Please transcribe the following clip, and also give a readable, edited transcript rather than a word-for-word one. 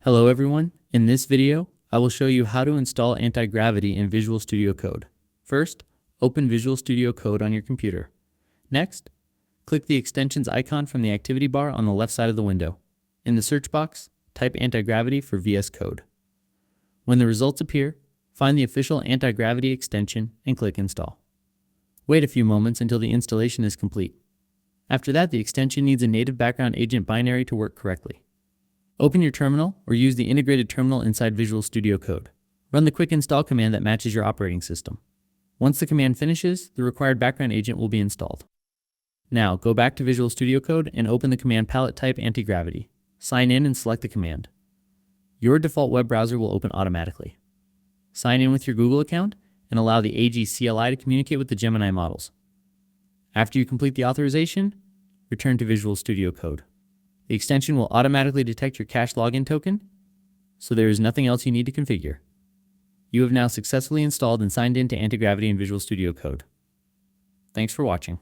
Hello everyone, in this video, I will show you how to install Antigravity in Visual Studio Code. First, open Visual Studio Code on your computer. Next, click the extensions icon from the activity bar on the left side of the window. In the search box, type Antigravity for VSCode. When the results appear, find the official Antigravity extension and click Install. Wait a few moments until the installation is complete. After that, the extension needs a native background agent binary to work correctly. Open your terminal or use the integrated terminal inside Visual Studio Code. Run the quick install command that matches your operating system. Once the command finishes, the required background agent will be installed. Now, go back to Visual Studio Code and open the command palette type Antigravity. Sign in and select the command. Your default web browser will open automatically. Sign in with your Google account and allow the AG CLI to communicate with the Gemini models. After you complete the authorization, return to Visual Studio Code. The extension will automatically detect your cache login token, so there is nothing else you need to configure. You have now successfully installed and signed in to Antigravity in Visual Studio Code. Thanks for watching.